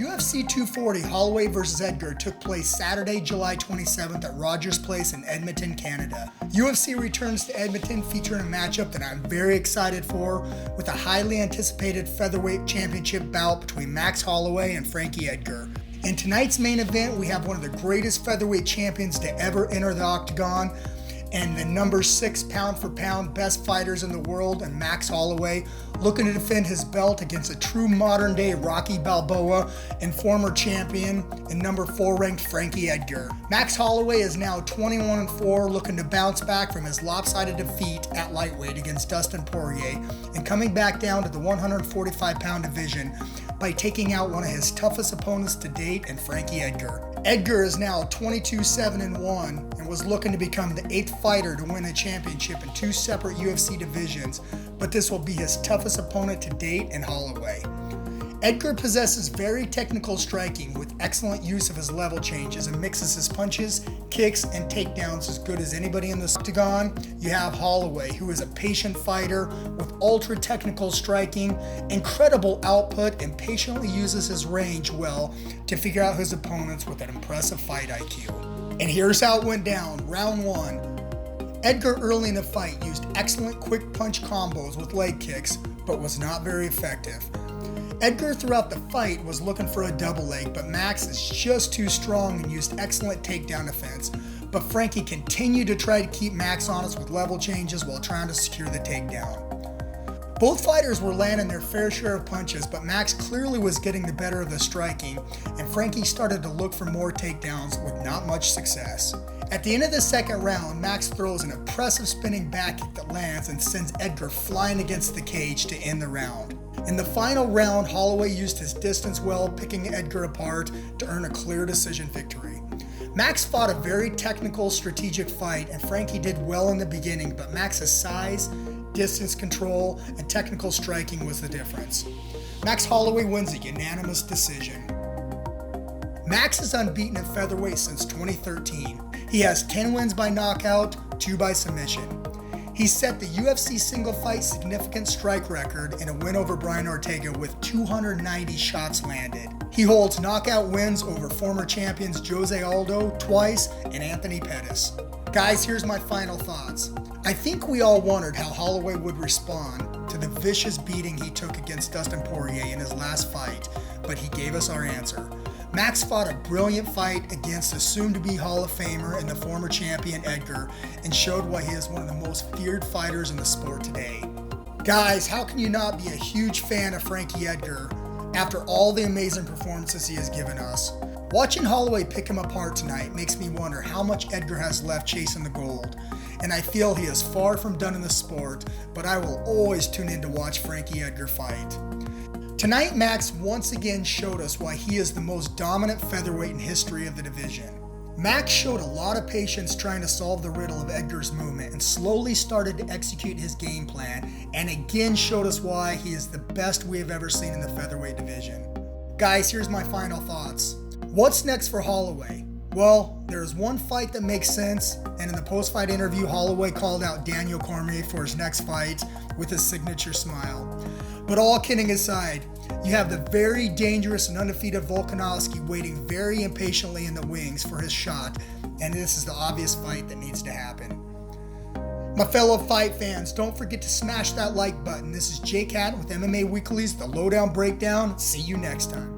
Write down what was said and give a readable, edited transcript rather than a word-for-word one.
UFC 240 Holloway vs. Edgar took place Saturday, July 27th at Rogers Place in Edmonton, Canada. UFC returns to Edmonton featuring a matchup that I'm very excited for, with a highly anticipated featherweight championship bout between Max Holloway and Frankie Edgar. In tonight's main event, we have one of the greatest featherweight champions to ever enter the octagon, and the number 6 pound for pound best fighters in the world, and Max Holloway, looking to defend his belt against a true modern day Rocky Balboa and former champion and number 4 ranked Frankie Edgar. Max Holloway is now 21-4, looking to bounce back from his lopsided defeat at lightweight against Dustin Poirier and coming back down to the 145 pound division by taking out one of his toughest opponents to date in Frankie Edgar. Edgar is now 22-7-1 and was looking to become the 8th fighter to win a championship in 2 separate UFC divisions, but this will be his toughest opponent to date in Holloway. Edgar possesses very technical striking with excellent use of his level changes and mixes his punches, kicks, and takedowns as good as anybody in the octagon. You have Holloway, who is a patient fighter with ultra technical striking, incredible output, and patiently uses his range well to figure out his opponents with an impressive fight IQ. And here's how it went down. Round 1. Edgar early in the fight used excellent quick punch combos with leg kicks, but was not very effective. Edgar throughout the fight was looking for a double leg, but Max is just too strong and used excellent takedown defense. But Frankie continued to try to keep Max honest with level changes while trying to secure the takedown. Both fighters were landing their fair share of punches, but Max clearly was getting the better of the striking, and Frankie started to look for more takedowns with not much success. At the end of the second round, Max throws an impressive spinning back kick that lands and sends Edgar flying against the cage to end the round. In the final round, Holloway used his distance well, picking Edgar apart to earn a clear decision victory. Max fought a very technical, strategic fight, and Frankie did well in the beginning, but Max's size, distance control, and technical striking was the difference. Max Holloway wins a unanimous decision. Max is unbeaten at featherweight since 2013. He has 10 wins by knockout, 2 by submission. He set the UFC single fight significant strike record in a win over Brian Ortega with 290 shots landed. He holds knockout wins over former champions Jose Aldo twice and Anthony Pettis. Guys, here's my final thoughts. I think we all wondered how Holloway would respond to the vicious beating he took against Dustin Poirier in his last fight, but he gave us our answer. Max fought a brilliant fight against the soon-to-be Hall of Famer and the former champion Edgar, and showed why he is one of the most feared fighters in the sport today. Guys, how can you not be a huge fan of Frankie Edgar after all the amazing performances he has given us? Watching Holloway pick him apart tonight makes me wonder how much Edgar has left chasing the gold, and I feel he is far from done in the sport, but I will always tune in to watch Frankie Edgar fight. Tonight, Max once again showed us why he is the most dominant featherweight in history of the division. Max showed a lot of patience trying to solve the riddle of Edgar's movement and slowly started to execute his game plan, and again showed us why he is the best we have ever seen in the featherweight division. Guys, here's my final thoughts. What's next for Holloway? Well, there's one fight that makes sense, and in the post-fight interview, Holloway called out Daniel Cormier for his next fight with his signature smile. But all kidding aside, you have the very dangerous and undefeated Volkanovski waiting very impatiently in the wings for his shot, and this is the obvious fight that needs to happen. My fellow fight fans, don't forget to smash that like button. This is Jake Hatton with MMA Weekly's The Lowdown Breakdown. See you next time.